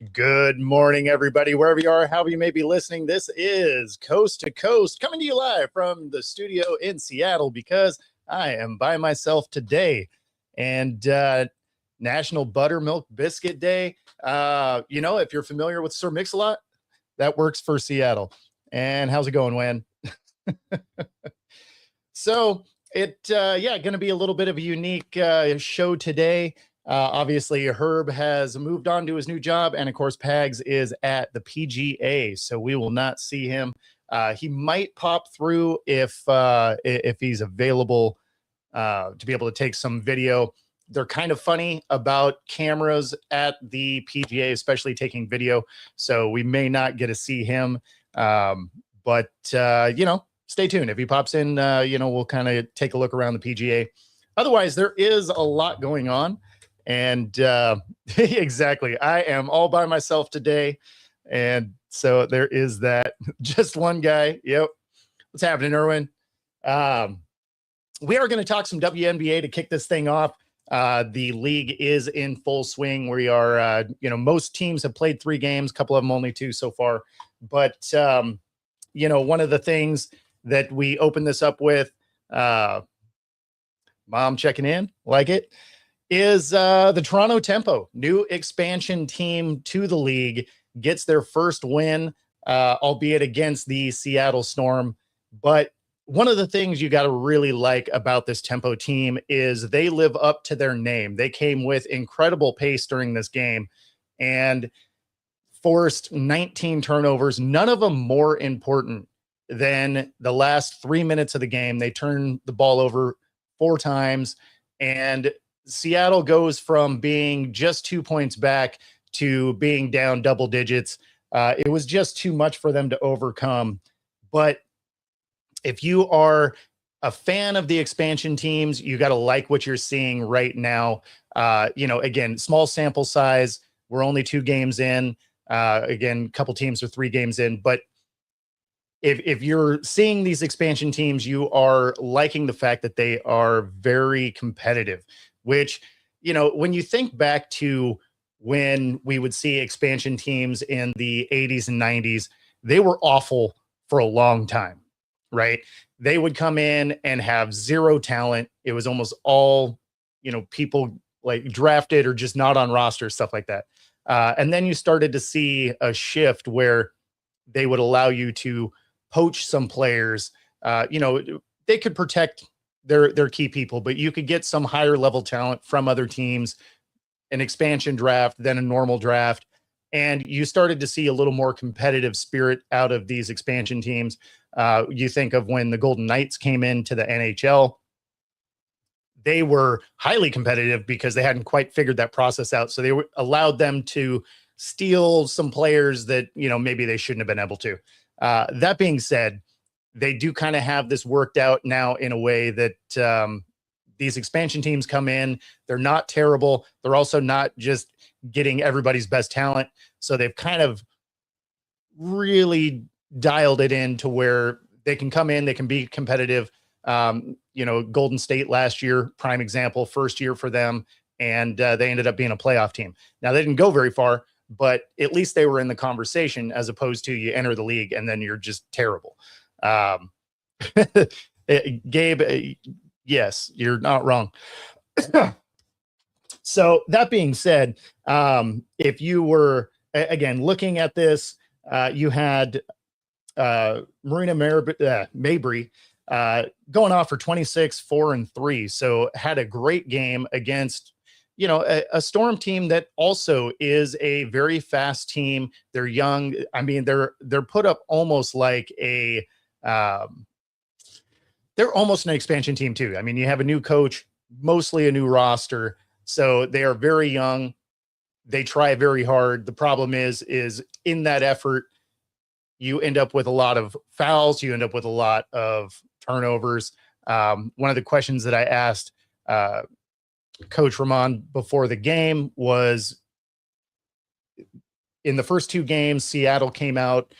Good morning, everybody, wherever you are, however you may be listening. This is Coast to Coast, coming to you live from the studio in Seattle because I am by myself today. And National Buttermilk Biscuit Day. If you're familiar with Sir Mix-a-Lot, that works for Seattle. And how's it going, Wan? So going to be a little bit of a unique show today. Obviously, Herb has moved on to his new job, and of course, Pags is at the PGA, so we will not see him. He might pop through if he's available to be able to take some video. They're kind of funny about cameras at the PGA, especially taking video, so we may not get to see him. But stay tuned. If he pops in, we'll kind of take a look around the PGA. Otherwise, there is a lot going on. And exactly, I am all by myself today. And so there is that. Just one guy. Yep. What's happening, Erwin? We are going to talk some WNBA to kick this thing off. The league is in full swing. We are, most teams have played 3 games, a couple of them only 2 so far. But, one of the things that we open this up with, mom checking in, like it, is the Toronto Tempo, new expansion team to the league, gets their first win, albeit against the Seattle Storm. But one of the things you got to really like about this Tempo team is they live up to their name. They came with incredible pace during this game and forced 19 turnovers, none of them more important than the last 3 minutes of the game. They turned the ball over 4 times, and Seattle goes from being just 2 points back to being down double digits. It was just too much for them to overcome. But if you are a fan of the expansion teams, you got to like what you're seeing right now. Again, small sample size. We're only 2 games in. Again, a couple teams are 3 games in. But if you're seeing these expansion teams, you are liking the fact that they are very competitive. Which, when you think back to when we would see expansion teams in the 80s and 90s, they were awful for a long time, right? They would come in and have 0 talent. It was almost all, people like drafted or just not on roster, stuff like that. And then you started to see a shift where they would allow you to poach some players. They could protect their key people, but you could get some higher level talent from other teams, an expansion draft, then a normal draft. And you started to see a little more competitive spirit out of these expansion teams. You think of when the Golden Knights came into the NHL, they were highly competitive because they hadn't quite figured that process out. So they allowed them to steal some players that, maybe they shouldn't have been able to. That being said, they do kind of have this worked out now in a way that these expansion teams come in. They're not terrible. They're also not just getting everybody's best talent. So they've kind of really dialed it in to where they can come in, they can be competitive. Golden State last year, prime example, first year for them. And they ended up being a playoff team. Now, they didn't go very far, but at least they were in the conversation as opposed to you enter the league and then you're just terrible. Gabe, yes, you're not wrong. So that being said, if you were, again, looking at this, you had Marina Mabrey going off for 26, 4, and 3. So had a great game against, a Storm team that also is a very fast team. They're young. I mean, they're put up almost like they're almost an expansion team too. I mean, you have a new coach, mostly a new roster. So they are very young. They try very hard. The problem is in that effort, you end up with a lot of fouls. You end up with a lot of turnovers. One of the questions that I asked Coach Ramon before the game was, in the first 2 games, Seattle came out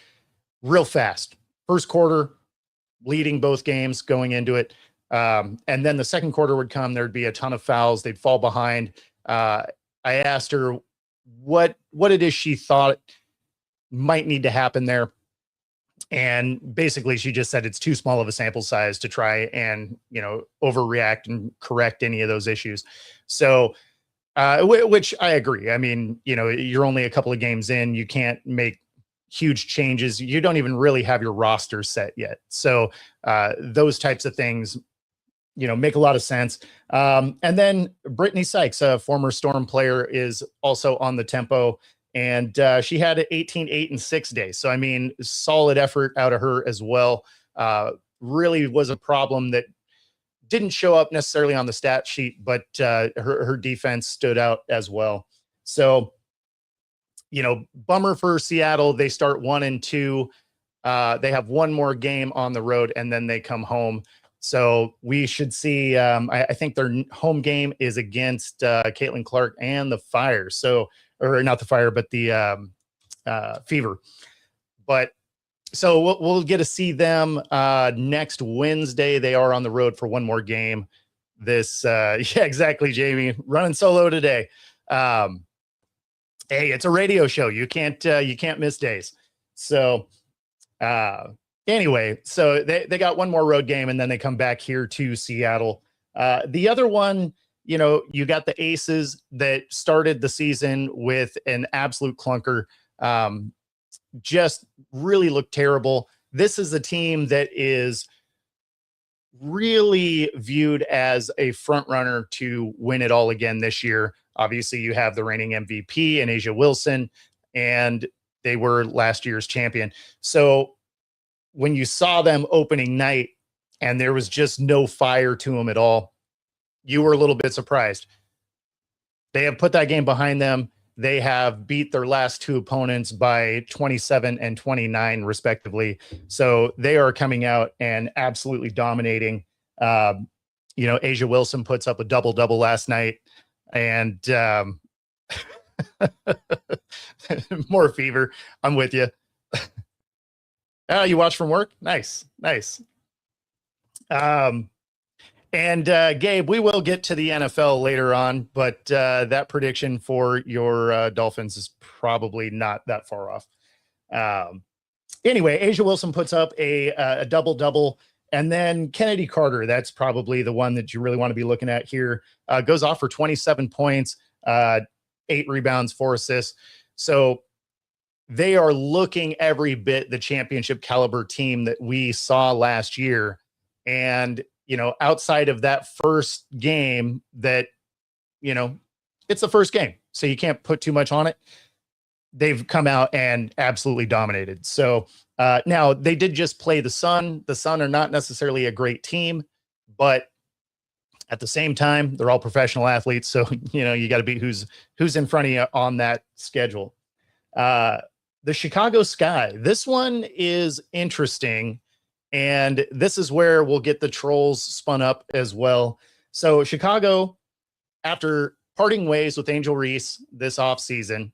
real fast. First quarter, leading both games going into it. And then the second quarter would come, there'd be a ton of fouls. They'd fall behind. I asked her, what it is she thought might need to happen there. And basically she just said it's too small of a sample size to try and, overreact and correct any of those issues. So, which I agree. I mean, you're only a couple of games in, you can't make huge changes. You don't even really have your roster set yet. So, those types of things, make a lot of sense. And then Brittany Sykes, a former Storm player, is also on the tempo. And she had 18, 8, and 6 days. So, I mean, solid effort out of her as well. Really was a problem that didn't show up necessarily on the stat sheet, but her defense stood out as well. So, bummer for Seattle. They start 1-2. They have one more game on the road, and then they come home. So we should see, I think their home game is against Caitlin Clarke and the Fire. So, or not the Fire, but the Fever. But so we'll get to see them next Wednesday. They are on the road for one more game. Yeah, exactly, Jamie. Running solo today. Hey, it's a radio show. You can't miss days. So anyway, so they got one more road game, and then they come back here to Seattle. The other one, you got the Aces that started the season with an absolute clunker. Just really looked terrible. This is a team that is really viewed as a front runner to win it all again this year. Obviously, you have the reigning MVP and Asia Wilson, and they were last year's champion. So when you saw them opening night and there was just no fire to them at all, you were a little bit surprised. They have put that game behind them. They have beat their last two opponents by 27 and 29, respectively. So they are coming out and absolutely dominating. Asia Wilson puts up a double-double last night, and more Fever. I'm with you. Oh, you watch from work? Nice. And Gabe, we will get to the NFL later on, but that prediction for your Dolphins is probably not that far off. Anyway, Asia Wilson puts up a double-double, and then Kennedy Carter, that's probably the one that you really want to be looking at here, goes off for 27 points, 8 rebounds, 4 assists. So they are looking every bit the championship caliber team that we saw last year. And outside of that first game that, it's the first game, so you can't put too much on it. They've come out and absolutely dominated. So now they did just play the Sun. The Sun are not necessarily a great team, but at the same time, they're all professional athletes. So, you got to beat who's in front of you on that schedule. The Chicago Sky, this one is interesting. And this is where we'll get the trolls spun up as well. So Chicago, after parting ways with Angel Reese this offseason,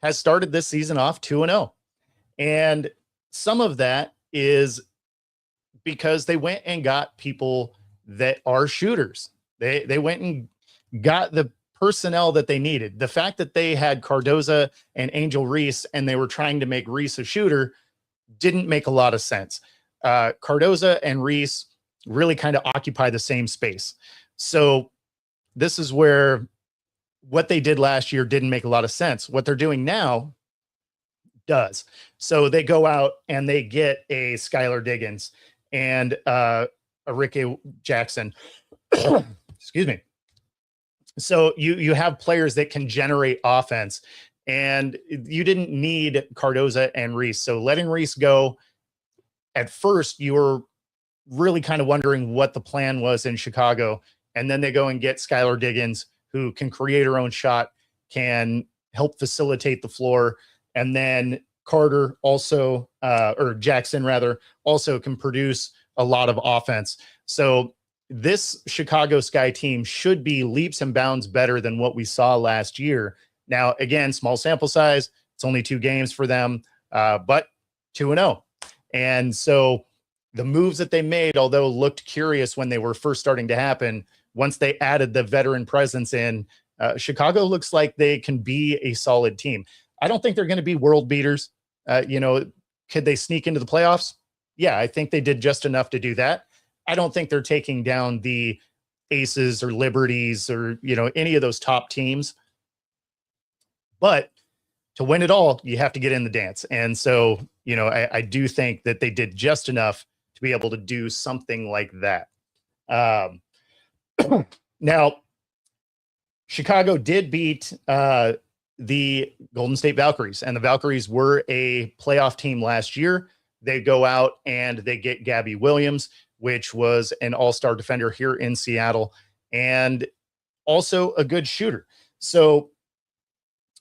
has started this season off 2-0. And some of that is because they went and got people that are shooters. They went and got the personnel that they needed. The fact that they had Cardoza and Angel Reese and they were trying to make Reese a shooter didn't make a lot of sense. Cardoza and Reese really kind of occupy the same space. So this is where what they did last year didn't make a lot of sense. What they're doing now does. So they go out and they get a Skylar Diggins and a Ricky Jackson. Excuse me. So you have players that can generate offense, and you didn't need Cardoza and Reese. So letting Reese go, at first you were really kind of wondering what the plan was in Chicago. And then they go and get Skylar Diggins, who can create her own shot, can help facilitate the floor. And then Carter also, or Jackson rather, also can produce a lot of offense. So this Chicago Sky team should be leaps and bounds better than what we saw last year. Now, again, small sample size. It's only 2 games for them, but 2-0. And so the moves that they made, although looked curious when they were first starting to happen, once they added the veteran presence in, Chicago looks like they can be a solid team. I don't think they're going to be world beaters. Could they sneak into the playoffs? Yeah, I think they did just enough to do that. I don't think they're taking down the Aces or Liberties or, any of those top teams. But to win it all, you have to get in the dance. And so, I do think that they did just enough to be able to do something like that. Now, Chicago did beat the Golden State Valkyries, and the Valkyries were a playoff team last year. They go out and they get Gabby Williams, which was an all-star defender here in Seattle and also a good shooter. So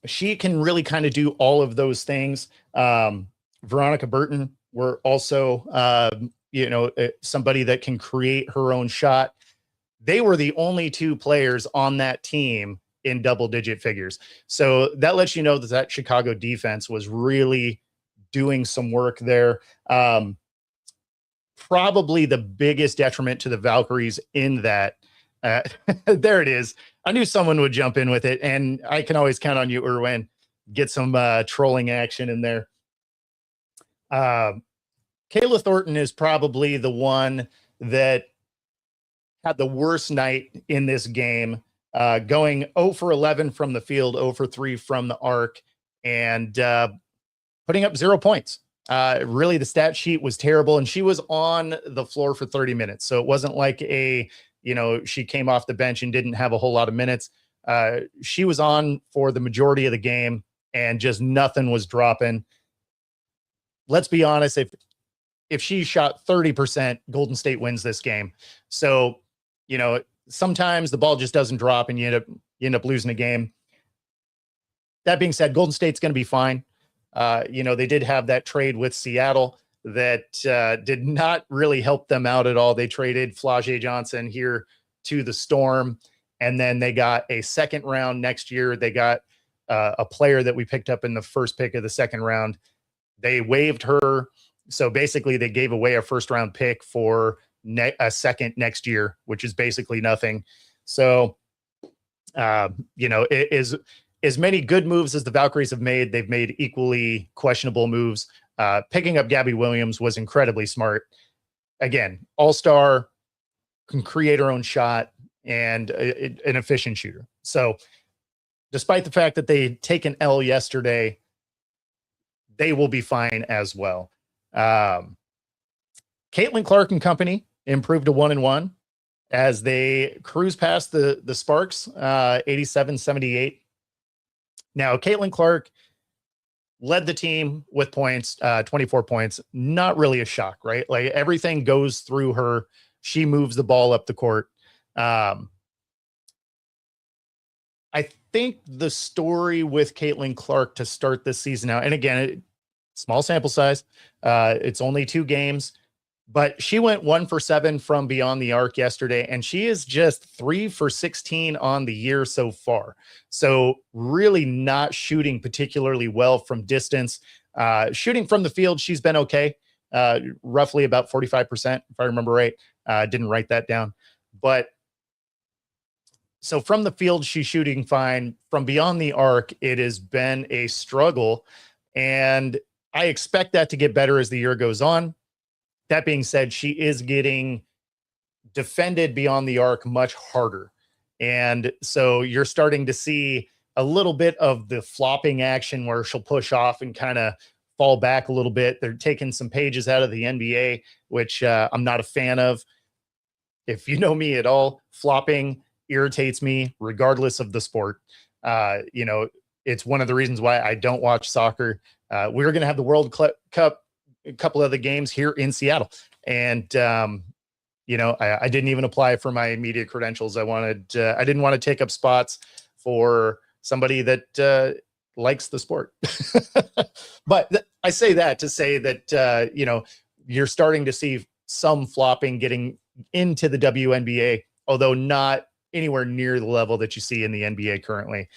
she can really kind of do all of those things. Veronica Burton were also, somebody that can create her own shot. They were the only two players on that team in double-digit figures. So that lets you know that Chicago defense was really doing some work there. Probably the biggest detriment to the Valkyries in that, there it is. I knew someone would jump in with it, and I can always count on you, Irwin. Get some trolling action in there. Kayla Thornton is probably the one that had the worst night in this game, going 0 for 11 from the field, 0 for 3 from the arc, and putting up 0 points. Really, the stat sheet was terrible, and she was on the floor for 30 minutes. So it wasn't like she came off the bench and didn't have a whole lot of minutes. She was on for the majority of the game, and just nothing was dropping. Let's be honest, if she shot 30%, Golden State wins this game. So, sometimes the ball just doesn't drop and you end up losing a game. That being said, Golden State's going to be fine. They did have that trade with Seattle that did not really help them out at all. They traded Flau'jae Johnson here to the Storm, and then they got a second round next year. They got a player that we picked up in the first pick of the second round. They waived her. So basically they gave away a first round pick for a second next year, which is basically nothing. So, it is as many good moves as the Valkyries have made. They've made equally questionable moves. Picking up Gabby Williams was incredibly smart. Again, all-star, can create her own shot, and an efficient shooter. So despite the fact that they take an L yesterday, they will be fine as well. Caitlin Clarke and company improved to 1-1 as they cruise past the Sparks, 87-78. Now, Caitlin Clarke led the team with points, 24 points. Not really a shock, right? Like, everything goes through her. She moves the ball up the court. I think the story with Caitlin Clarke to start this season now, and again, small sample size, it's only 2 games, but she went 1 for 7 from beyond the arc yesterday, and she is just 3 for 16 on the year so far. So really not shooting particularly well from distance. Shooting from the field, she's been okay, roughly about 45%, if I remember right. Didn't write that down. But so from the field, she's shooting fine. From beyond the arc, it has been a struggle, and I expect that to get better as the year goes on. That being said, she is getting defended beyond the arc much harder. And so you're starting to see a little bit of the flopping action where she'll push off and kind of fall back a little bit. They're taking some pages out of the NBA, which I'm not a fan of. If you know me at all, flopping irritates me regardless of the sport. It's one of the reasons why I don't watch soccer. We're going to have the World Cup, a couple of the games here in Seattle. And, I didn't even apply for my media credentials. I didn't want to take up spots for somebody that likes the sport. But I say that to say that, you're starting to see some flopping getting into the WNBA, although not anywhere near the level that you see in the NBA currently.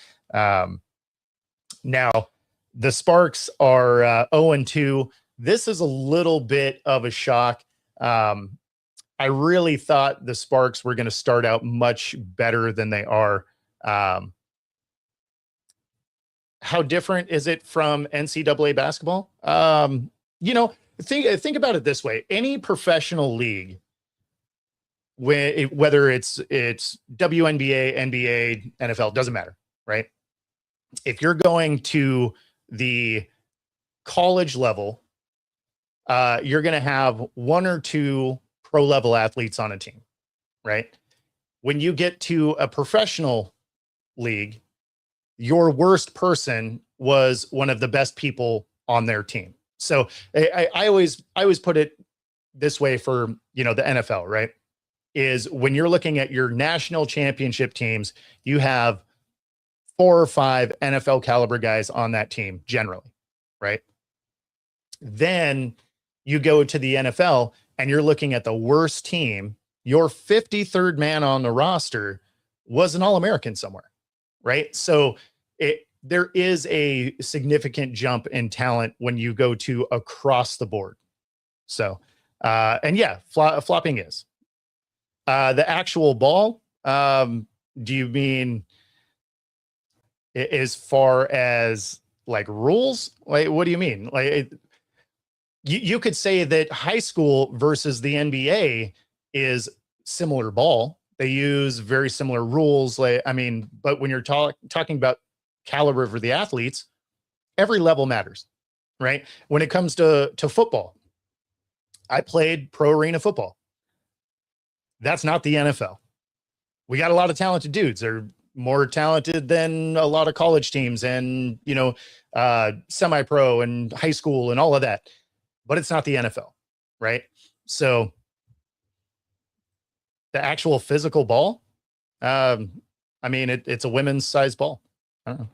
Now, the Sparks are 0-2. This is a little bit of a shock. I really thought the Sparks were going to start out much better than they are. how different is it from NCAA basketball? Think about it this way. Any professional league, whether it's WNBA, NBA, NFL, doesn't matter, right? If you're going to the college level, you're going to have one or two pro level athletes on a team, right? When you get to a professional league, your worst person was one of the best people on their team. So I always put it this way for, the NFL, right? Is when you're looking at your national championship teams, you have 4 or 5 NFL caliber guys on that team generally, right? Then you go to the NFL and you're looking at the worst team. Your 53rd man on the roster was an All-American somewhere, right? So there is a significant jump in talent when you go to across the board. So, and yeah, flopping is. The actual ball, do you mean as far as like rules? Like, what do you mean? Like, you could say that high school versus the NBA is similar ball. They use very similar rules. But when you're talking about caliber for the athletes, every level matters, right? When it comes to football, I played pro arena football. That's not the NFL. We got a lot of talented dudes. They're more talented than a lot of college teams and, semi-pro and high school and all of that. But it's not the NFL, right? So the actual physical ball, it's a women's size ball. I don't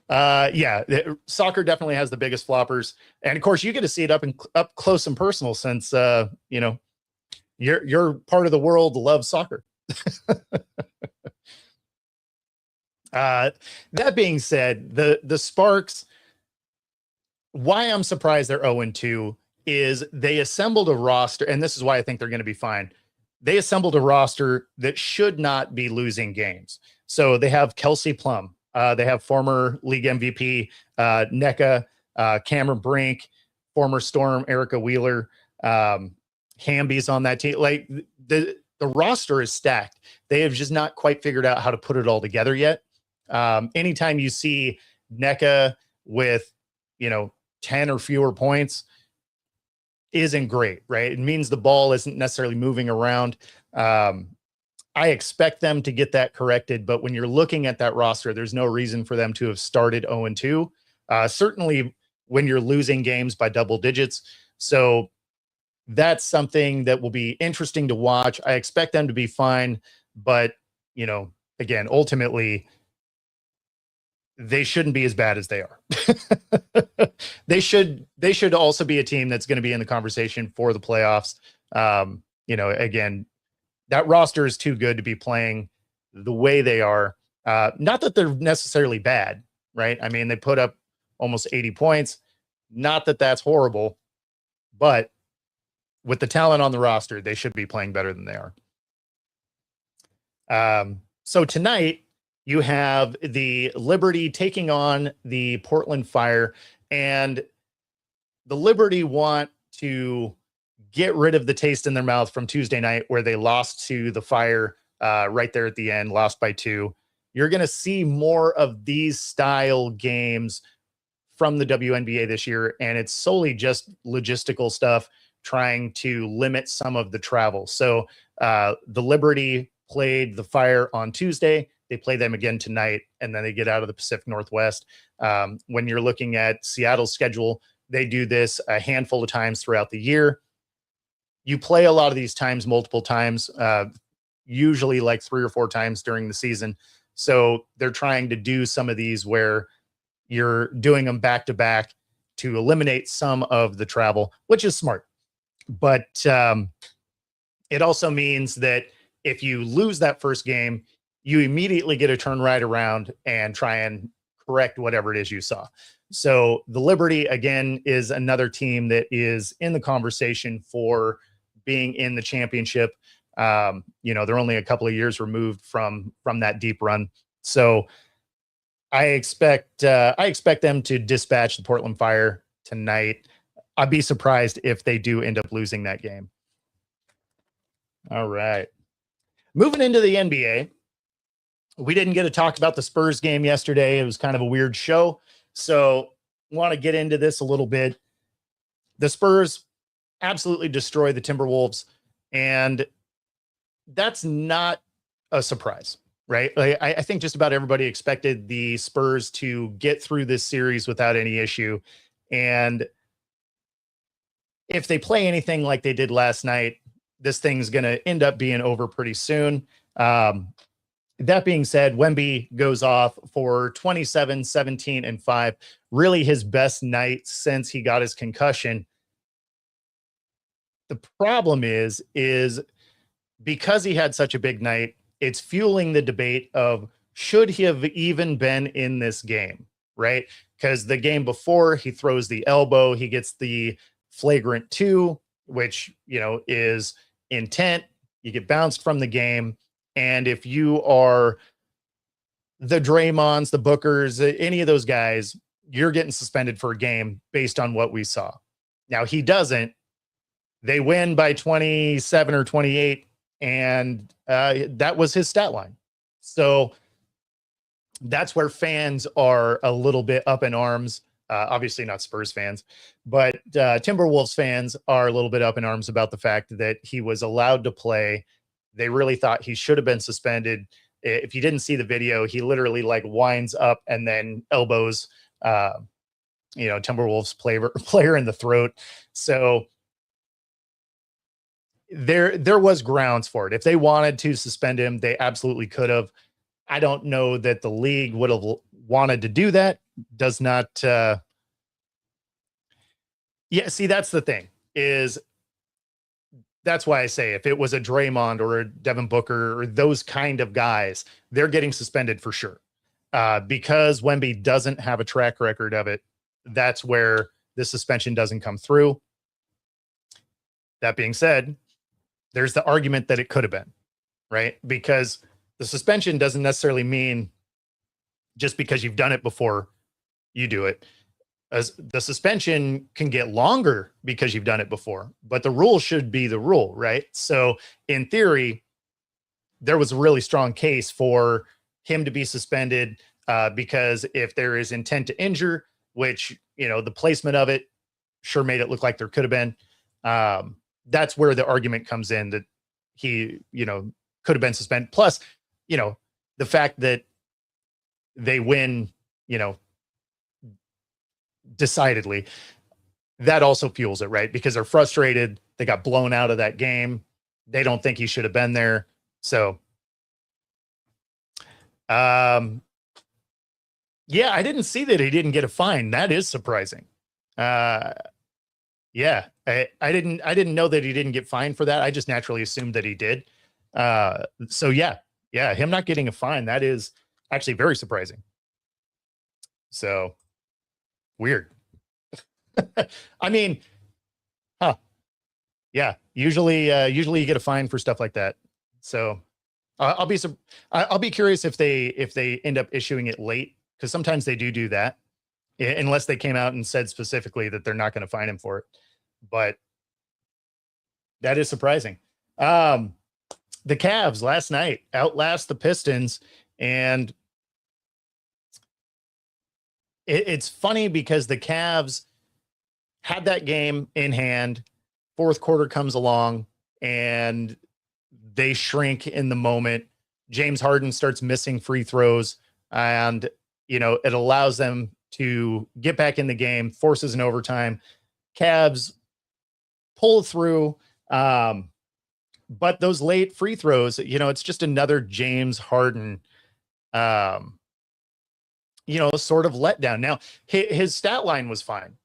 know. Soccer definitely has the biggest floppers, and of course you get to see it up close and personal since you're part of the world that loves soccer. That being said, the Sparks, why I'm surprised they're 0-2 is they assembled a roster, and this is why I think they're going to be fine. They assembled a roster that should not be losing games. So they have Kelsey Plum. They have former league MVP, NECA, Cameron Brink, former Storm, Erica Wheeler, Hamby's on that team. Like the roster is stacked. They have just not quite figured out how to put it all together yet. Anytime you see NECA with, 10 or fewer points isn't great, right? It means the ball isn't necessarily moving around. I expect them to get that corrected, but when you're looking at that roster, there's no reason for them to have started 0-2. Certainly when you're losing games by double digits. So that's something that will be interesting to watch. I expect them to be fine, but again, ultimately they shouldn't be as bad as they are. They should also be a team that's going to be in the conversation for the playoffs. Again, that roster is too good to be playing the way they are. Not that they're necessarily bad, right? They put up almost 80 points. Not that that's horrible, but with the talent on the roster, they should be playing better than they are. So tonight you have the Liberty taking on the Portland Fire, and the Liberty want to get rid of the taste in their mouth from Tuesday night where they lost to the Fire right there at the end, lost by 2. You're going to see more of these style games from the WNBA this year, and it's solely just logistical stuff, trying to limit some of the travel. So the Liberty played the Fire on Tuesday. They play them again tonight, and then they get out of the Pacific Northwest. When you're looking at Seattle's schedule, they do this a handful of times throughout the year. You play a lot of these times multiple times, usually like 3 or 4 times during the season. So they're trying to do some of these where you're doing them back to back to eliminate some of the travel, which is smart. But it also means that if you lose that first game, you immediately get to turn right around and try and correct whatever it is you saw. So the Liberty, again, is another team that is in the conversation for being in the championship. They're only a couple of years removed from that deep run. So I expect them to dispatch the Portland Fire tonight. I'd be surprised if they do end up losing that game. All right. Moving into the NBA. We didn't get to talk about the Spurs game yesterday. It was kind of a weird show. So want to get into this a little bit. The Spurs absolutely destroy the Timberwolves, and that's not a surprise, right? Like, I think just about everybody expected the Spurs to get through this series without any issue. And if they play anything like they did last night, this thing's going to end up being over pretty soon. That being said, Wemby goes off for 27, 17, and 5. Really his best night since he got his concussion. The problem is because he had such a big night, it's fueling the debate of should he have even been in this game, right? Because the game before, he throws the elbow, he gets the flagrant 2, which, is intent. You get bounced from the game. And if you are the Draymonds, the Bookers, any of those guys, you're getting suspended for a game based on what we saw. Now, he doesn't. They win by 27 or 28, and that was his stat line. So that's where fans are a little bit up in arms. Obviously not Spurs fans, but Timberwolves fans are a little bit up in arms about the fact that he was allowed to play. They really thought he should have been suspended. If you didn't see the video, he literally winds up and then elbows, Timberwolves player in the throat. So there was grounds for it. If they wanted to suspend him, they absolutely could have. I don't know that the league would have wanted to do that. Does not. See, that's the thing is. That's why I say if it was a Draymond or a Devin Booker or those kind of guys, they're getting suspended for sure. Because Wemby doesn't have a track record of it, that's where the suspension doesn't come through. That being said, there's the argument that it could have been, right? Because the suspension doesn't necessarily mean just because you've done it before, you do it. As the suspension can get longer because you've done it before, but the rule should be the rule, right? So in theory, there was a really strong case for him to be suspended because if there is intent to injure, which, the placement of it sure made it look like there could have been. That's where the argument comes in that he, could have been suspended. Plus, the fact that they win, decidedly, that also fuels it, right? Because they're frustrated. They got blown out of that game. They don't think he should have been there. So, yeah, I didn't see that he didn't get a fine. That is surprising. Yeah, I didn't know that he didn't get fined for that. I just naturally assumed that he did. So yeah, him not getting a fine, that is actually very surprising. So weird. I mean, yeah, usually you get a fine for stuff like that. So I'll be curious if they end up issuing it late, because sometimes they do that, unless they came out and said specifically that they're not going to fine him for it. But that is surprising. The Cavs last night outlast the Pistons, and it's funny because the Cavs had that game in hand. Fourth quarter comes along and they shrink in the moment. James Harden starts missing free throws, and it allows them to get back in the game, forces an overtime. Cavs pull through, but those late free throws, it's just another James Harden sort of letdown. Now his stat line was fine,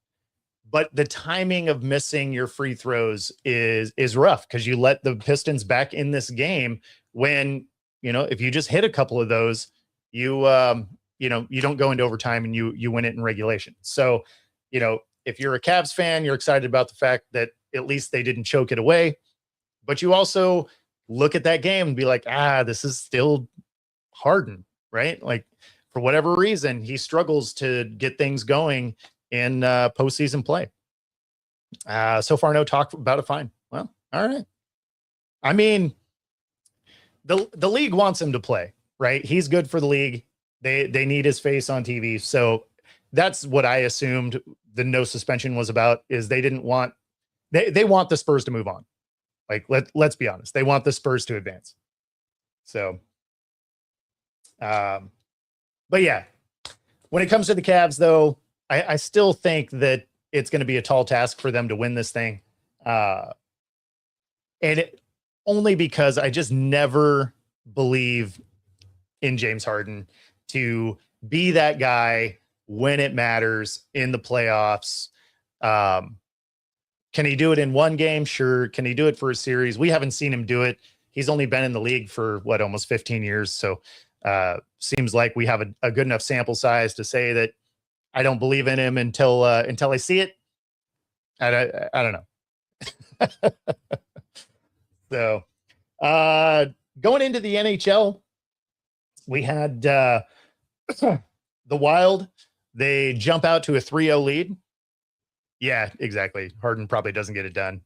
but the timing of missing your free throws is rough, because you let the Pistons back in this game when, if you just hit a couple of those, you don't go into overtime and you win it in regulation. So, if you're a Cavs fan, you're excited about the fact that at least they didn't choke it away, but you also look at that game and be like, this is still Harden. right? Like for whatever reason, he struggles to get things going in postseason play. So far, no talk about it. Fine. Well, all right. I mean, the league wants him to play, right? He's good for the league. They need his face on TV. So that's what I assumed the no suspension was about, is they didn't want, they want the Spurs to move on. Like, let's be honest. They want the Spurs to advance. So, but yeah, when it comes to the Cavs, though, I still think that it's going to be a tall task for them to win this thing. Only because I just never believe in James Harden to be that guy when it matters in the playoffs. Can he do it in one game? Sure. Can he do it for a series? We haven't seen him do it. He's only been in the league for what, almost 15 years. So seems like we have a good enough sample size to say that I don't believe in him until I see it. I don't know. So going into the NHL, we had the Wild. They jump out to a 3-0 lead. Yeah, exactly. Harden probably doesn't get it done.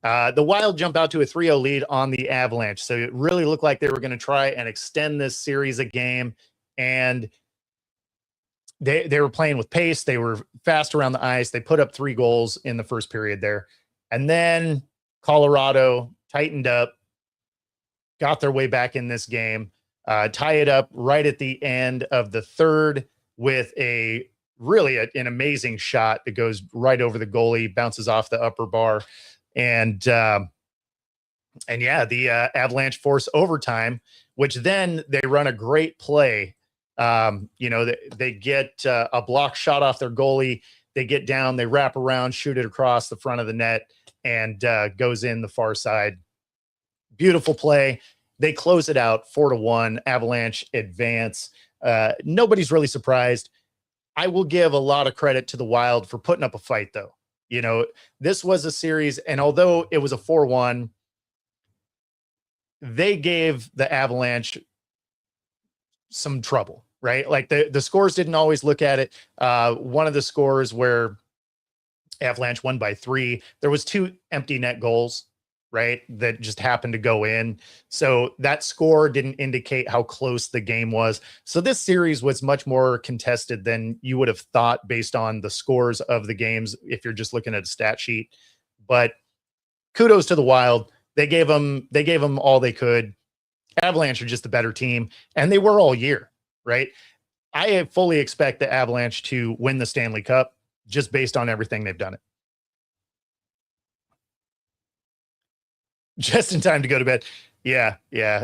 The Wild jump out to a 3-0 lead on the Avalanche. So it really looked like they were going to try and extend this series a game. And they were playing with pace. They were fast around the ice. They put up 3 goals in the first period there. And then Colorado tightened up, got their way back in this game, tie it up right at the end of the third with an amazing shot that goes right over the goalie, bounces off the upper bar. And yeah, the Avalanche force overtime, which then they run a great play. They get a block shot off their goalie. They get down, they wrap around, shoot it across the front of the net, and goes in the far side. Beautiful play. They close it out 4-1. Avalanche advance. Nobody's really surprised. I will give a lot of credit to the Wild for putting up a fight, though. You know, this was a series, and although it was a 4-1, they gave the Avalanche some trouble, right? Like the scores didn't always look at it. One of the scores where Avalanche won by 3, there was 2 empty net goals, right, that just happened to go in. So that score didn't indicate how close the game was. So this series was much more contested than you would have thought based on the scores of the games if you're just looking at a stat sheet. But kudos to the Wild. They gave them all they could. Avalanche are just the better team, and they were all year, right? I fully expect the Avalanche to win the Stanley Cup just based on everything they've done it. Just in time to go to bed. Yeah.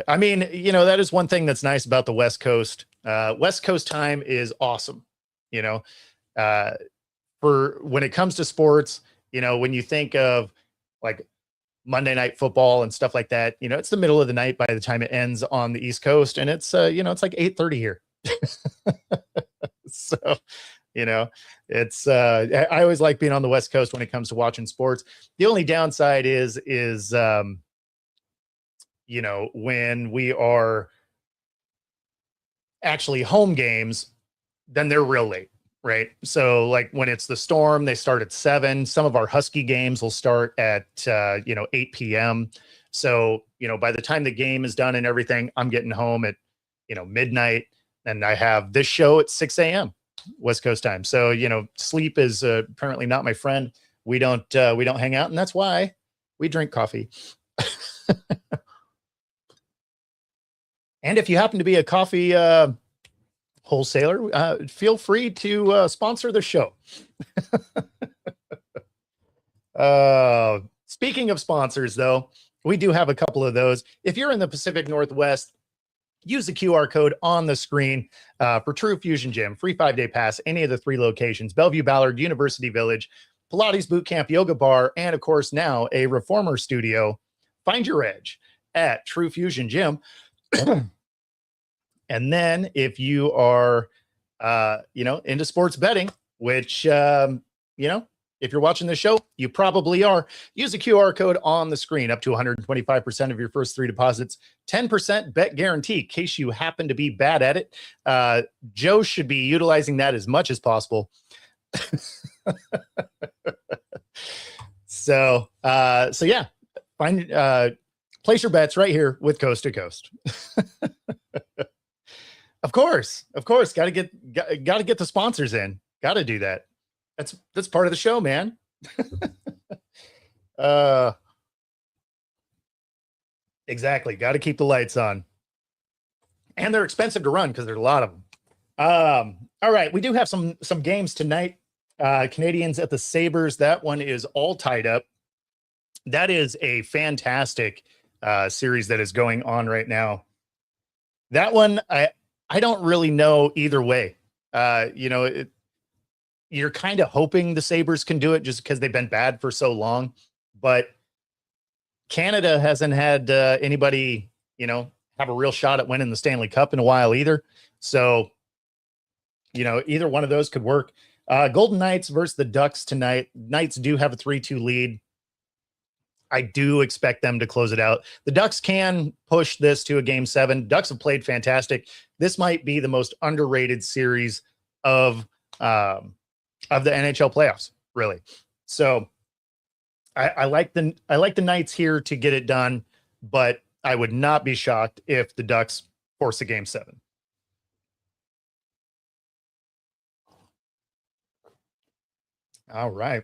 I mean, that is one thing that's nice about the West Coast. West Coast time is awesome. For when it comes to sports, when you think of like Monday Night Football and stuff like that, it's the middle of the night by the time it ends on the East Coast, and it's it's like 8:30 here. So, it's I always like being on the West Coast when it comes to watching sports. The only downside is when we are actually home games, then they're real late, right? So like when it's the Storm, they start at 7. Some of our Husky games will start at 8 p.m. So, by the time the game is done and everything, I'm getting home at midnight, and I have this show at 6 a.m. West Coast time. So, sleep is apparently not my friend. We don't hang out, and that's why we drink coffee. And if you happen to be a coffee wholesaler, feel free to sponsor the show. Speaking of sponsors, though, we do have a couple of those. If you're in the Pacific Northwest, use the QR code on the screen for True Fusion Gym. Free 5-day pass, any of the 3 locations: Bellevue, Ballard, University Village, Pilates Boot Camp, Yoga Bar, and of course now a Reformer Studio. Find your edge at True Fusion Gym. And then if you are, into sports betting, which, If you're watching this show, you probably are. Use the QR code on the screen. Up to 125% of your first 3 deposits. 10% bet guarantee in case you happen to be bad at it. Joe should be utilizing that as much as possible. So yeah, place your bets right here with Coast to Coast. Of course, got to get the sponsors in. Got to do that. That's part of the show, man. Exactly. Got to keep the lights on, and they're expensive to run because there's a lot of them. All right, we do have some games tonight. Canadians at the Sabres. That one is all tied up. That is a fantastic series that is going on right now. That one, I don't really know either way. You're kind of hoping the Sabres can do it just because they've been bad for so long. But Canada hasn't had anybody, have a real shot at winning the Stanley Cup in a while either. So, either one of those could work. Golden Knights versus the Ducks tonight. Knights do have a 3-2 lead. I do expect them to close it out. The Ducks can push this to a game 7. Ducks have played fantastic. This might be the most underrated series of the NHL playoffs, really. So I like the Knights here to get it done, but I would not be shocked if the Ducks force a game 7. All right.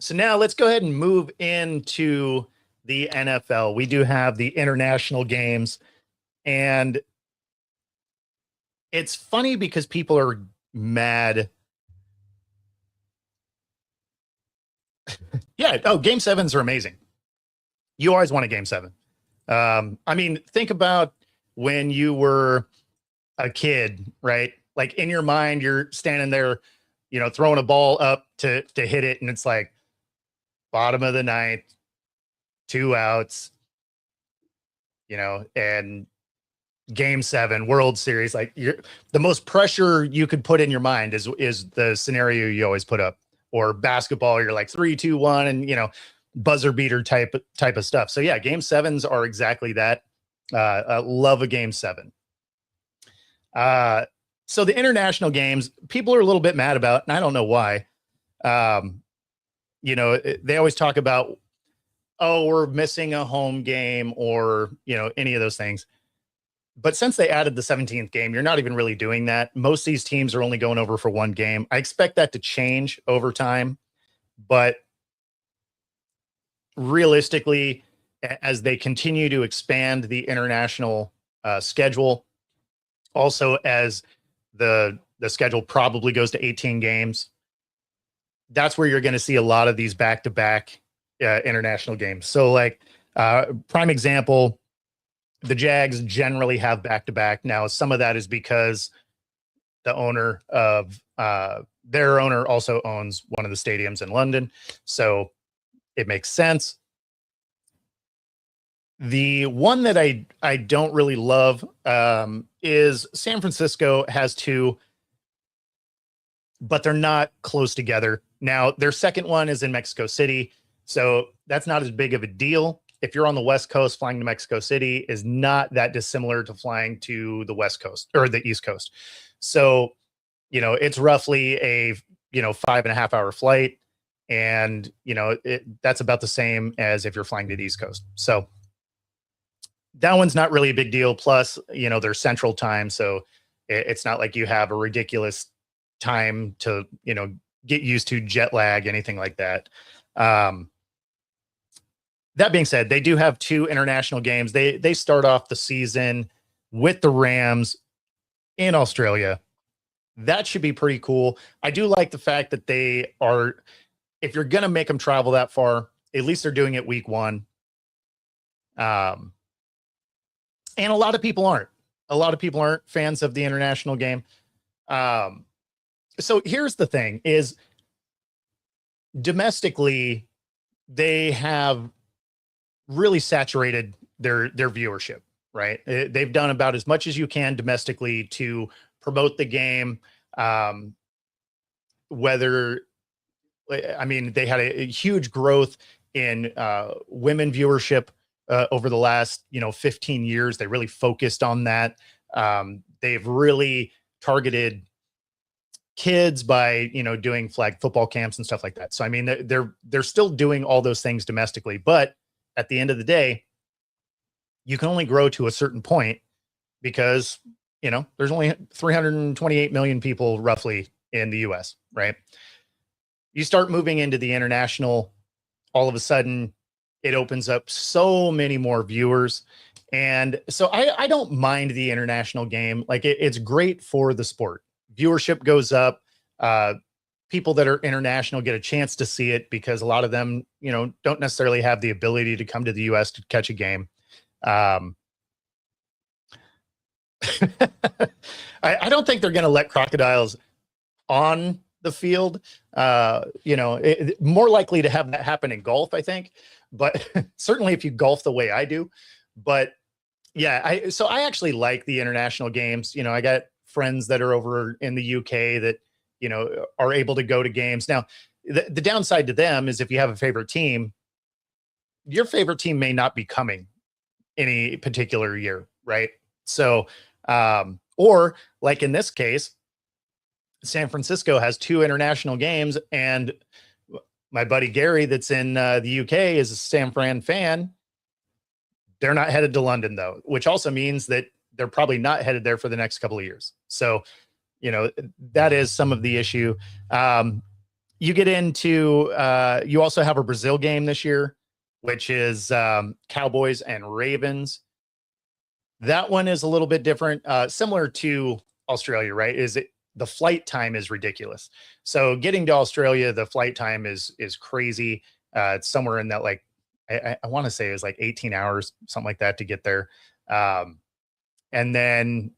So now let's go ahead and move into the NFL. We do have the international games, and it's funny because people are mad. Yeah. Oh, game 7s are amazing. You always want a game 7. I mean, think about when you were a kid, right? Like in your mind, you're standing there, throwing a ball up to hit it. And it's like bottom of the 9th, 2 outs, and game 7, World Series. Like the most pressure you could put in your mind is the scenario you always put up. Or basketball, you're like 3, 2, 1, and buzzer beater type of stuff. So yeah, game 7s are exactly that. I love a game 7. So the international games, people are a little bit mad about, and I don't know why. They always talk about, oh, we're missing a home game or any of those things. But since they added the 17th game, you're not even really doing that. Most of these teams are only going over for one game. I expect that to change over time. But realistically, as they continue to expand the international schedule, also as the schedule probably goes to 18 games, that's where you're going to see a lot of these back-to-back international games. So like prime example, the Jags generally have back-to-back. Now, some of that is because the owner of their owner also owns one of the stadiums in London. So it makes sense. The one that I don't really love is San Francisco has 2, but they're not close together. Now, their second one is in Mexico City, so that's not as big of a deal. If you're on the West Coast, flying to Mexico City is not that dissimilar to flying to the West Coast or the East Coast. So, it's roughly a, 5.5 hour flight. And, that's about the same as if you're flying to the East Coast. So that one's not really a big deal. Plus, they're central time. So it's not like you have a ridiculous time to, get used to jet lag, anything like that. That being said, they do have 2 international games. They start off the season with the Rams in Australia. That should be pretty cool. I do like the fact that they are, if you're going to make them travel that far, at least they're doing it week 1. And a lot of people aren't. A lot of people aren't fans of the international game. So here's the thing is domestically, they have really saturated their viewership, right? They've done about as much as you can domestically to promote the game, whether I mean, they had a huge growth in women viewership over the last 15 years. They really focused on that. They've really targeted kids by doing flag football camps and stuff like that. So I mean, they're still doing all those things domestically, but at the end of the day, you can only grow to a certain point because there's only 328 million people roughly in the US, right? You start moving into the international, all of a sudden it opens up so many more viewers. And so I don't mind the international game. Like it's great for the sport. Viewership goes up. People that are international get a chance to see it because a lot of them, don't necessarily have the ability to come to the US to catch a game. I don't think they're going to let crocodiles on the field. More likely to have that happen in golf, I think, but certainly if you golf the way I do. But yeah, so I actually like the international games. I got friends that are over in the UK that, are able to go to games. Now, the downside to them is if you have a favorite team, your favorite team may not be coming any particular year, right? So, or like in this case, San Francisco has 2 international games, and my buddy Gary that's in the UK is a San Fran fan. They're not headed to London though, which also means that they're probably not headed there for the next couple of years. So, that is some of the issue. You get into, you also have a Brazil game this year, which is Cowboys and Ravens. That one is a little bit different, similar to Australia, right? The flight time is ridiculous. So getting to Australia, the flight time is crazy. It's somewhere in that, like, I want to say it was like 18 hours, something like that to get there. And then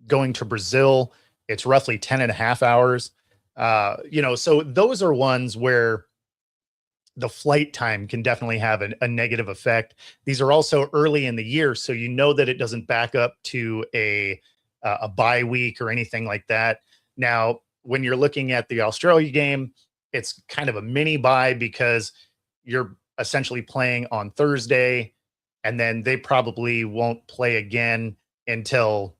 going to Brazil, it's roughly 10 and a half hours. So those are ones where the flight time can definitely have a negative effect. These are also early in the year, so that it doesn't back up to a bye week or anything like that. Now, when you're looking at the Australia game, it's kind of a mini bye because you're essentially playing on Thursday, and then they probably won't play again until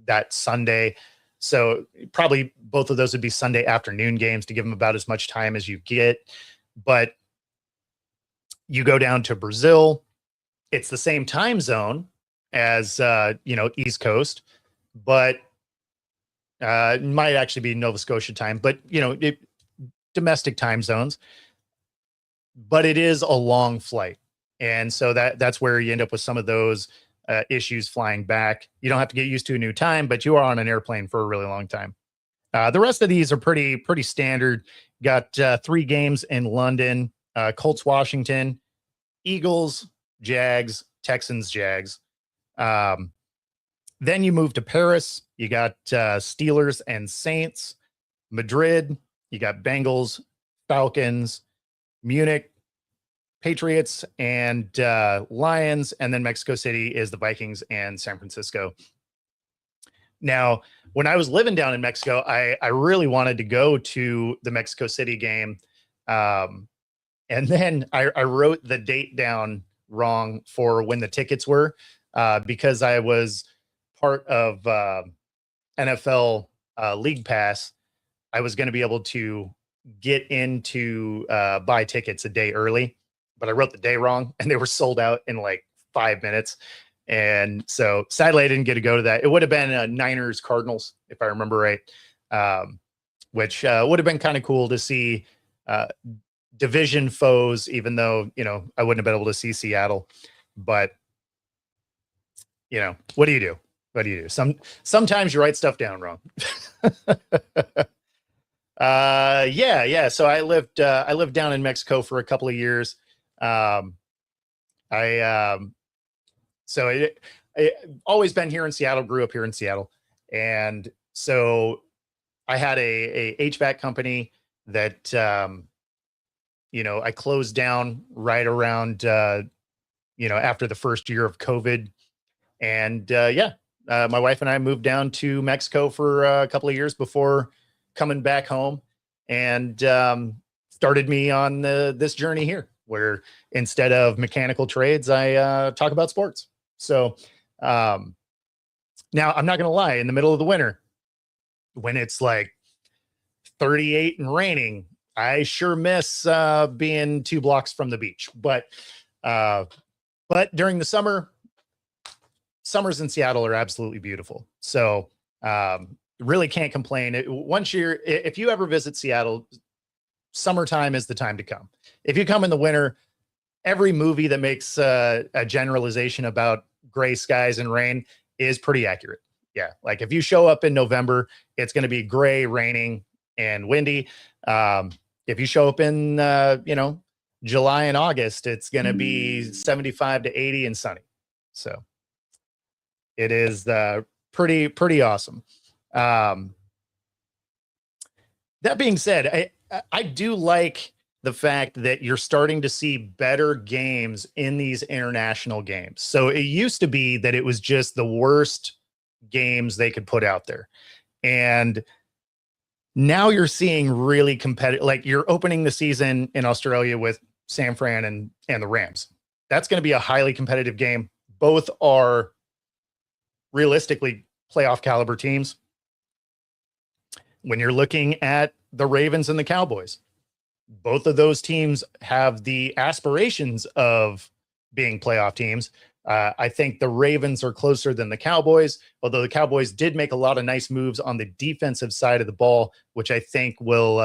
that Sunday. So probably both of those would be Sunday afternoon games to give them about as much time as you get. But you go down to Brazil, it's the same time zone as East Coast, but it might actually be Nova Scotia time, but domestic time zones. But it is a long flight, and so that's where you end up with some of those issues flying back. You don't have to get used to a new time, but you are on an airplane for a really long time. The rest of these are pretty standard. Got 3 games in London, Colts, Washington, Eagles, Jags, Texans, Jags. Then you move to Paris. You got Steelers and Saints. Madrid, you got Bengals, Falcons, Munich, Patriots, and Lions. And then Mexico City is the Vikings and San Francisco. Now, when I was living down in Mexico, I really wanted to go to the Mexico City game. And then I wrote the date down wrong for when the tickets were because I was part of NFL League Pass. I was going to be able to get into buy tickets a day early, but I wrote the day wrong and they were sold out in like 5 minutes. And so sadly, I didn't get to go to that. It would have been Niners Cardinals, if I remember right, which would have been kind of cool to see division foes, even though, I wouldn't have been able to see Seattle. But, what do you do? What do you do? Sometimes you write stuff down wrong. Yeah. So I lived down in Mexico for a couple of years. So I always been here in Seattle, grew up here in Seattle. And so I had a HVAC company that, I closed down right around, after the first year of COVID. And my wife and I moved down to Mexico for a couple of years before coming back home. and started me on this journey here, where instead of mechanical trades, I talk about sports. So now I'm not going to lie, in the middle of the winter, when it's like 38 and raining, I sure miss being 2 blocks from the beach. But during the summer, summers in Seattle are absolutely beautiful. So really can't complain. If you ever visit Seattle, summertime is the time to come. If you come in the winter, every movie that makes a generalization about gray skies and rain is pretty accurate. Yeah. Like if you show up in November, it's going to be gray, raining, and windy. If you show up in, July and August, it's going to be 75 to 80 and sunny. So it is pretty awesome. That being said, I do like the fact that you're starting to see better games in these international games. So it used to be that it was just the worst games they could put out there. And now you're seeing really competitive, like you're opening the season in Australia with San Fran and the Rams. That's going to be a highly competitive game. Both are realistically playoff caliber teams. When you're looking at the Ravens and the Cowboys, both of those teams have the aspirations of being playoff teams. I think the Ravens are closer than the Cowboys, although the Cowboys did make a lot of nice moves on the defensive side of the ball, which I think will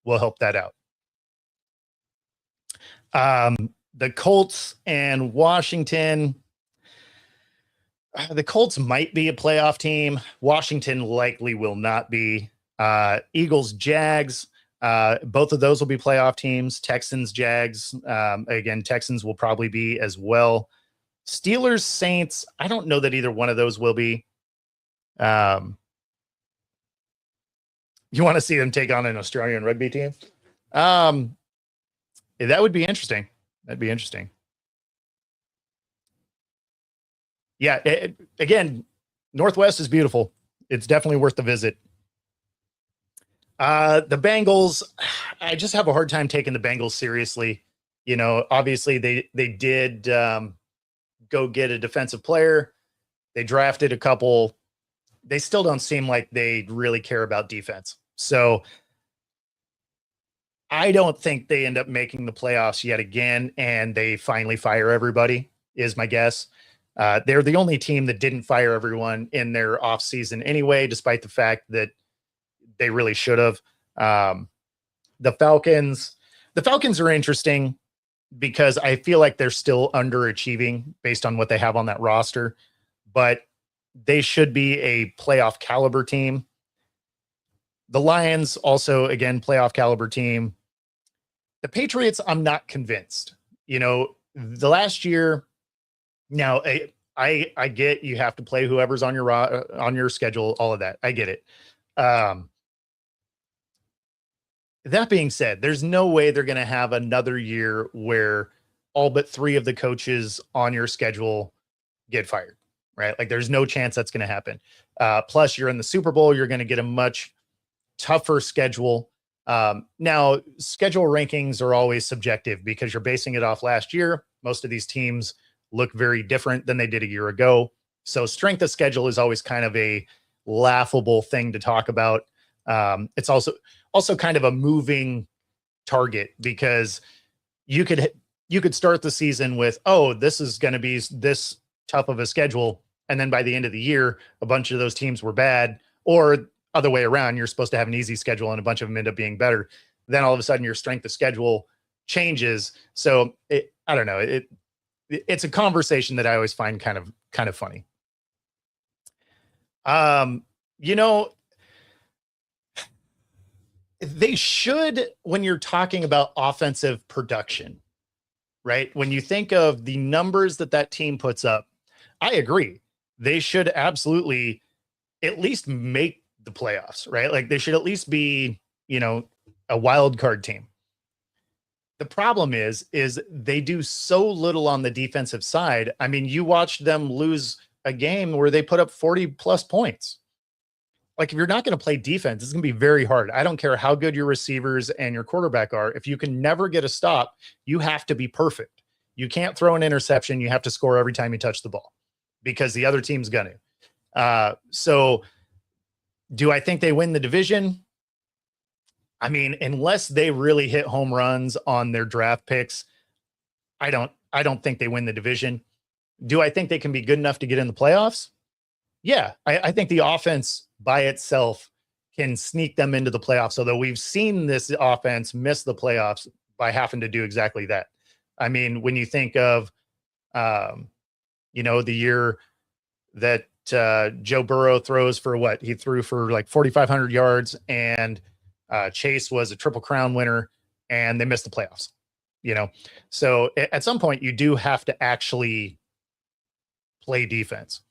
help that out. The Colts and Washington. The Colts might be a playoff team. Washington likely will not be. Eagles, Jags. Both of those will be playoff teams. Texans, Jags. Again, Texans will probably be as well. Steelers, Saints. I don't know that either one of those will be. You want to see them take on an Australian rugby team? That would be interesting. That'd be interesting. Yeah. Again, Northwest is beautiful. It's definitely worth the visit. The Bengals, I just have a hard time taking the Bengals seriously. Obviously they did go get a defensive player. They drafted a couple. They still don't seem like they really care about defense. So I don't think they end up making the playoffs yet again, and they finally fire everybody, is my guess. They're the only team that didn't fire everyone in their offseason anyway, despite the fact that they really should have. The Falcons are interesting because I feel like they're still underachieving based on what they have on that roster, but they should be a playoff caliber team. The Lions also, again, playoff caliber team. The Patriots, I'm not convinced. The last year, now I get you have to play whoever's on your schedule, all of that. I get it. That being said, there's no way they're going to have another year where all but 3 of the coaches on your schedule get fired, right? Like there's no chance that's going to happen. Plus you're in the Super Bowl. You're going to get a much tougher schedule. Now schedule rankings are always subjective because you're basing it off last year. Most of these teams look very different than they did a year ago. So strength of schedule is always kind of a laughable thing to talk about. It's also kind of a moving target because you could start the season with, oh, this is going to be this tough of a schedule. And then by the end of the year, a bunch of those teams were bad, or other way around. You're supposed to have an easy schedule and a bunch of them end up being better. Then all of a sudden your strength of schedule changes. So I don't know. It's a conversation that I always find kind of funny. They should, when you're talking about offensive production, right? When you think of the numbers that team puts up, I agree. They should absolutely at least make the playoffs, right? Like they should at least be, a wild card team. The problem is they do so little on the defensive side. I mean, you watched them lose a game where they put up 40 plus points. like if you're not going to play defense, it's going to be very hard. I don't care how good your receivers and your quarterback are. If you can never get a stop, you have to be perfect. You can't throw an interception. You have to score every time you touch the ball because the other team's going to. So do I think they win the division? I mean, unless they really hit home runs on their draft picks, I don't think they win the division. Do I think they can be good enough to get in the playoffs? Yeah, I think the offense by itself can sneak them into the playoffs, although we've seen this offense miss the playoffs by having to do exactly that. I mean, when you think of, the year that Joe Burrow throws for what? He threw for like 4,500 yards, and Chase was a Triple Crown winner, and they missed the playoffs. So at some point you do have to actually play defense.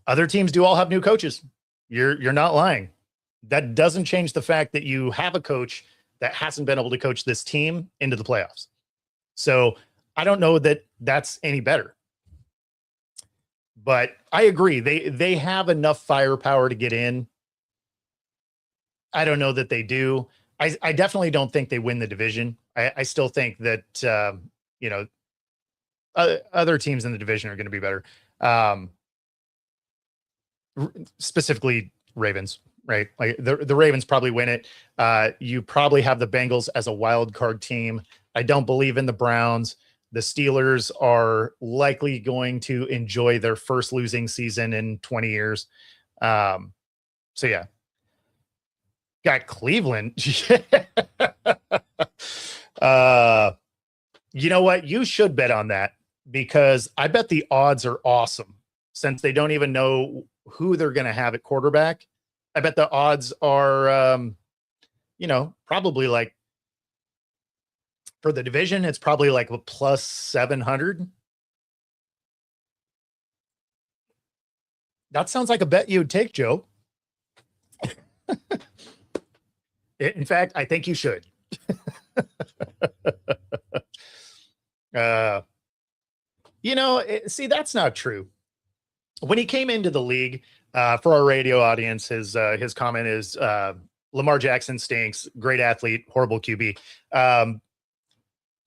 Other teams do all have new coaches. You're not lying. That doesn't change the fact that you have a coach that hasn't been able to coach this team into the playoffs. So I don't know that that's any better. But I agree. They have enough firepower to get in. I don't know that they do. I definitely don't think they win the division. I still think that, other teams in the division are going to be better. Specifically Ravens, right? Like the Ravens probably win it. You probably have the Bengals as a wild card team. I don't believe in the Browns. The Steelers are likely going to enjoy their first losing season in 20 years. So yeah. Got Cleveland. You know what? You should bet on that because I bet the odds are awesome since they don't even know who they're going to have at quarterback. I bet the odds are, probably like for the division, it's probably like a plus 700. That sounds like a bet you would take, Joe. In fact, I think you should. See, that's not true. When he came into the league, for our radio audience, his comment is Lamar Jackson stinks, great athlete, horrible QB.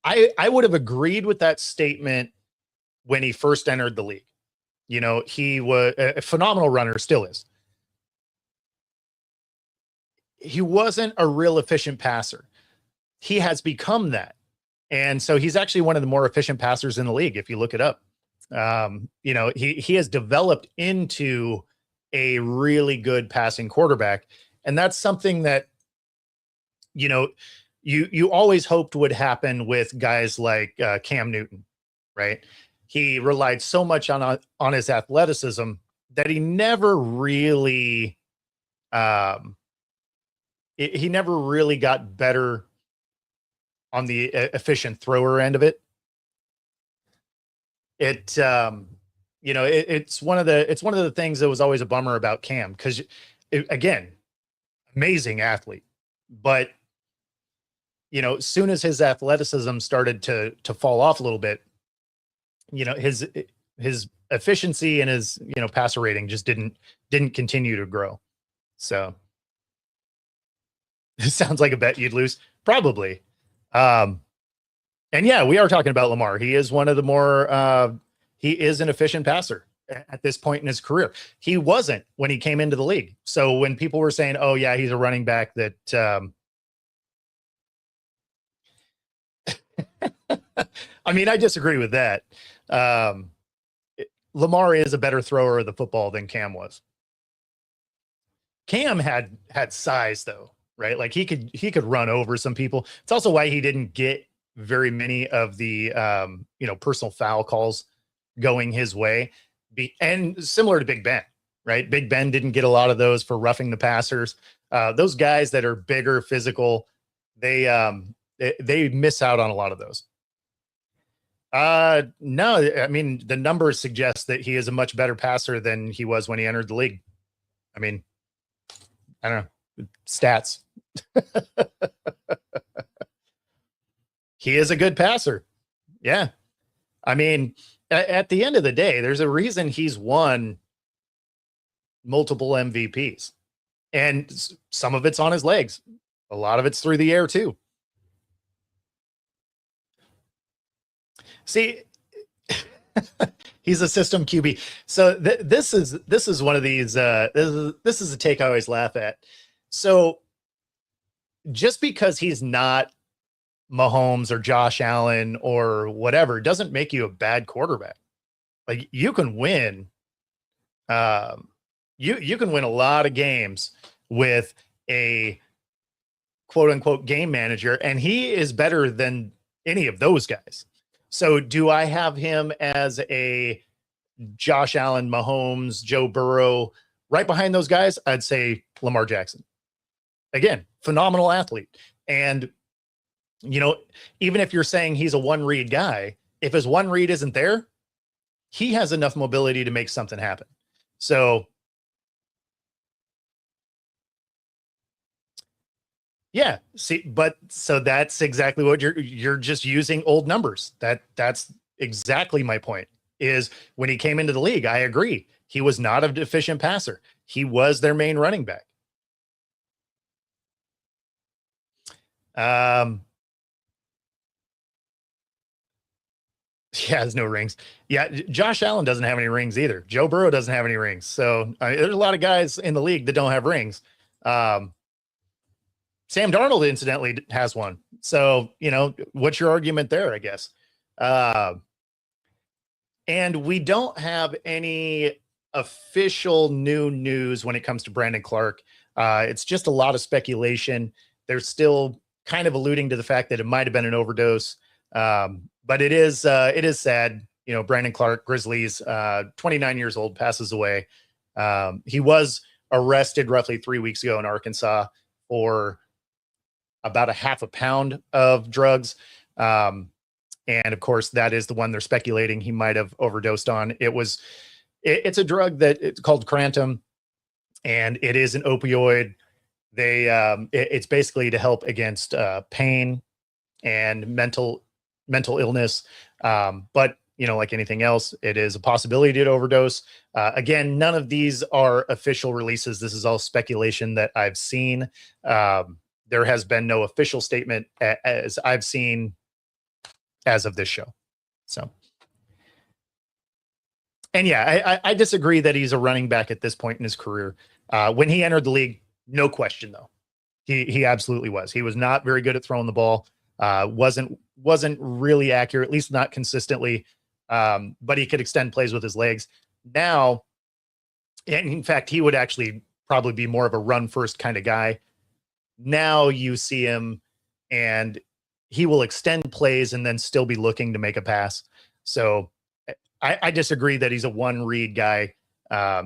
I would have agreed with that statement when he first entered the league. He was a phenomenal runner, still is. He wasn't a real efficient passer. He has become that. And so he's actually one of the more efficient passers in the league, if you look it up. He has developed into a really good passing quarterback. And that's something that, you always hoped would happen with guys like Cam Newton, right? He relied so much on his athleticism that he never really, he never really got better on the efficient thrower end of it. It's one of the things that was always a bummer about Cam because, again, amazing athlete, but as soon as his athleticism started to fall off a little bit, his efficiency and his passer rating just didn't continue to grow. So it sounds like a bet you'd lose, probably. And yeah, we are talking about Lamar. He is one of the more, he is an efficient passer at this point in his career. He wasn't when he came into the league. So when people were saying, oh yeah, he's a running back that, I mean, I disagree with that. Lamar is a better thrower of the football than Cam was. Cam had size though, right? Like he could run over some people. It's also why he didn't get very many of the personal foul calls going his way. And similar to Big Ben, right? Big Ben didn't get a lot of those for roughing the passers. Those guys that are bigger, physical, they miss out on a lot of those. No, I mean, the numbers suggest that he is a much better passer than he was when he entered the league. I mean, I don't know, stats. He is a good passer. Yeah. I mean, at the end of the day, there's a reason he's won multiple MVPs. And some of it's on his legs. A lot of it's through the air too. See, he's a system QB. So this is one of these. This is a take I always laugh at. So just because he's not Mahomes or Josh Allen or whatever doesn't make you a bad quarterback. Like you can win. You can win a lot of games with a quote unquote game manager, and he is better than any of those guys. So do I have him as a Josh Allen, Mahomes, Joe Burrow right behind those guys? I'd say Lamar Jackson. Again, phenomenal athlete. And, you know, even if you're saying he's a one read guy, if his one read isn't there, he has enough mobility to make something happen. So, yeah, see, but so that's exactly what you're just using old numbers. That's exactly my point. Is when he came into the league, I agree. He was not a deficient passer. He was their main running back. He has no rings. Yeah, Josh Allen doesn't have any rings either. Joe Burrow doesn't have any rings. So there's a lot of guys in the league that don't have rings. Sam Darnold, incidentally, has one. So, you know, what's your argument there, I guess? And we don't have any official new news when it comes to Brandon Clarke. It's just a lot of speculation. They're still kind of alluding to the fact that it might have been an overdose. But it is sad. You know, Brandon Clarke, Grizzlies, 29 years old, passes away. He was arrested roughly 3 weeks ago in Arkansas for about a half a pound of drugs. And of course, that is the one they're speculating he might have overdosed on. It's a drug that it's called Crantum, and it is an opioid. It's basically to help against pain and mental illness. But you know, like anything else, it is a possibility to overdose. Again, none of these are official releases. This is all speculation that I've seen. There has been no official statement as I've seen as of this show. So, and yeah, I disagree that he's a running back at this point in his career. When he entered the league, no question though, he absolutely was. He was not very good at throwing the ball. Wasn't really accurate, at least not consistently. But he could extend plays with his legs. Now, and in fact, he would actually probably be more of a run first kind of guy. Now you see him and he will extend plays and then still be looking to make a pass. So I disagree that he's a one read guy.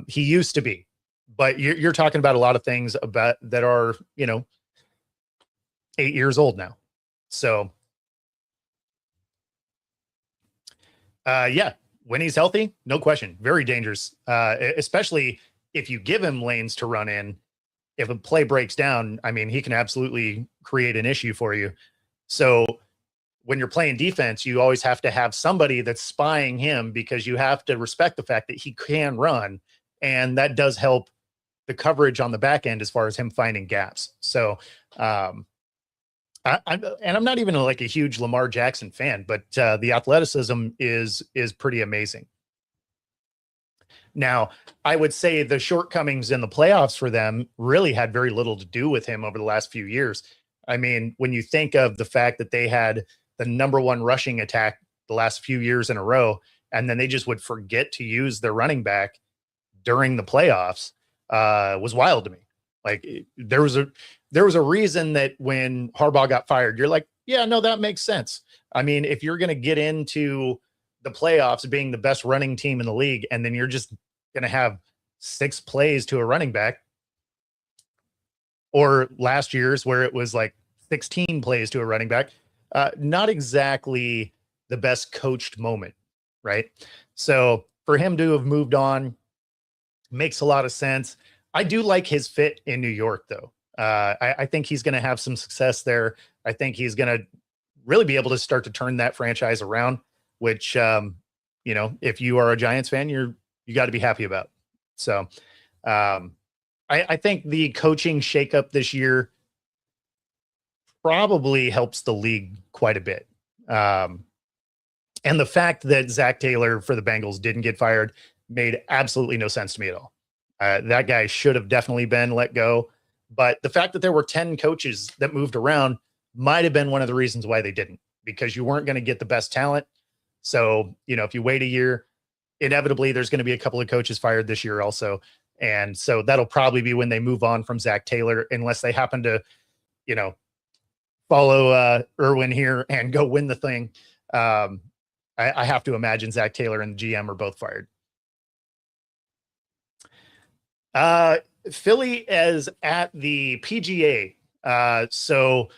He used to be, but you're talking about a lot of things about that are, you know, 8 years old now. So yeah, when he's healthy, no question, very dangerous. Especially if you give him lanes to run in. If a play breaks down, I mean, he can absolutely create an issue for you. So when you're playing defense, you always have to have somebody that's spying him, because you have to respect the fact that he can run, and that does help the coverage on the back end as far as him finding gaps. So, I'm not even like a huge Lamar Jackson fan, but the athleticism is pretty amazing. Now, I would say the shortcomings in the playoffs for them really had very little to do with him over the last few years. I mean, when you think of the fact that they had the #1 rushing attack the last few years in a row, and then they just would forget to use their running back during the playoffs, was wild to me. Like there was a reason that when Harbaugh got fired, you're like, yeah, no, that makes sense. I mean, if you're going to get into the playoffs being the best running team in the league, and then you're just going to have 6 plays to a running back, or last year's where it was like 16 plays to a running back, not exactly the best coached moment, right? So for him to have moved on makes a lot of sense. I do like his fit in New York, though. I think he's going to have some success there. I think he's going to really be able to start to turn that franchise around, which, you know, if you are a Giants fan, you got to be happy about. So, I think the coaching shakeup this year probably helps the league quite a bit. And the fact that Zach Taylor for the Bengals didn't get fired made absolutely no sense to me at all. That guy should have definitely been let go. But the fact that there were 10 coaches that moved around might have been one of the reasons why they didn't, because you weren't going to get the best talent. So, if you wait a year, inevitably there's going to be a couple of coaches fired this year also. And so that'll probably be when they move on from Zach Taylor, unless they happen to, follow Irwin here and go win the thing. I have to imagine Zach Taylor and the GM are both fired. Philly is at the PGA. So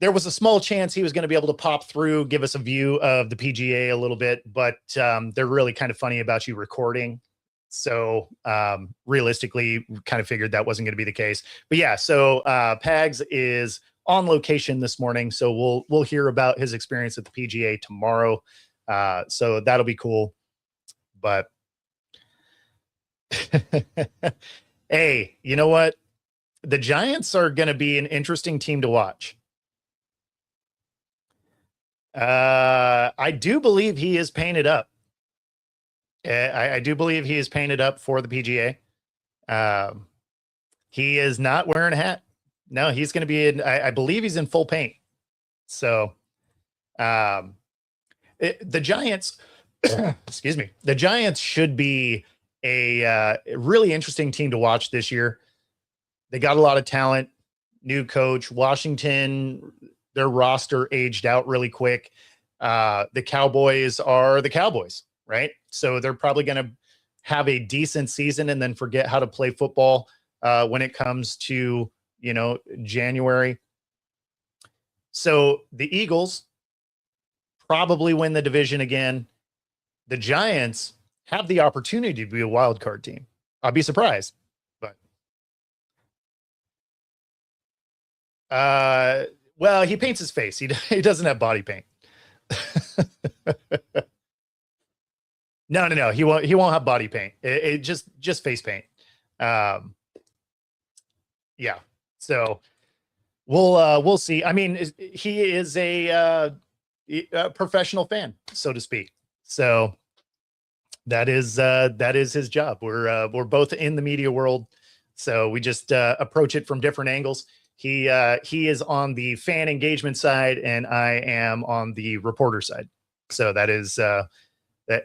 there was a small chance he was going to be able to pop through, give us a view of the PGA a little bit, but they're really kind of funny about you recording. So realistically, we kind of figured that wasn't going to be the case. But yeah, so Pags is on location this morning, so we'll hear about his experience at the PGA tomorrow. So that'll be cool. But hey, you know what? The Giants are going to be an interesting team to watch. I do believe he is painted up. I do believe he is painted up for the PGA. He is not wearing a hat. No, he's going to be in, I believe he's in full paint. So, the Giants, excuse me, the Giants should be a really interesting team to watch this year. They got a lot of talent, new coach. Washington, their roster aged out really quick. The Cowboys are the Cowboys, right? So they're probably going to have a decent season and then forget how to play football when it comes to, January. So the Eagles probably win the division again. The Giants have the opportunity to be a wild card team. I'll be surprised, but well, he paints his face. He doesn't have body paint. No. He won't have body paint. It just face paint. Yeah. So we'll see. I mean, he is a professional fan, so to speak. So that is his job. We're both in the media world, so we just approach it from different angles. He is on the fan engagement side, and I am on the reporter side. So that is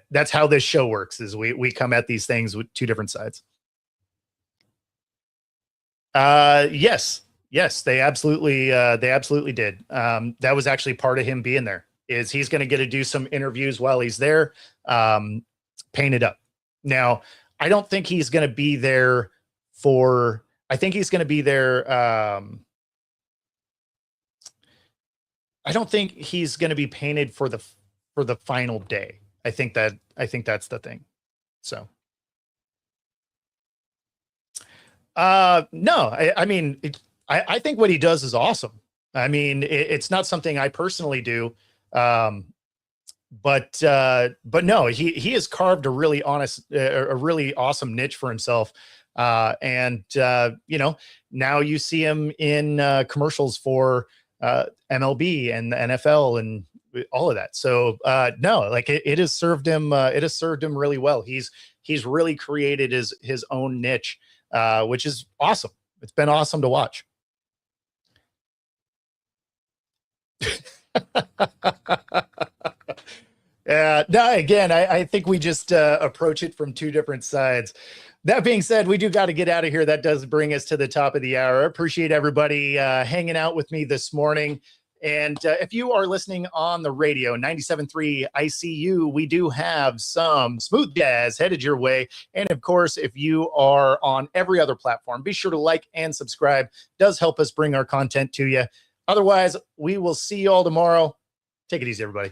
that's how this show works. Is we come at these things with two different sides. Yes, they absolutely did. That was actually part of him being there. Is he's going to get to do some interviews while he's there, painted up. Now, I don't think he's going to be there for. I think he's going to be there. I don't think he's going to be painted for the final day. I think that's the thing. So, no, I mean, I think what he does is awesome. I mean, it's not something I personally do. But no, he has carved a really awesome niche for himself. And now you see him in commercials for MLB and the NFL and all of that. So no, like it has served him. It has served him really well. He's really created his own niche, which is awesome. It's been awesome to watch. No, again, I think we just approach it from two different sides. That being said, we do got to get out of here. That does bring us to the top of the hour. I appreciate everybody hanging out with me this morning. And if you are listening on the radio, 97.3 ICU, we do have some smooth jazz headed your way. And of course, if you are on every other platform, be sure to like and subscribe. It does help us bring our content to you. Otherwise, we will see you all tomorrow. Take it easy, everybody.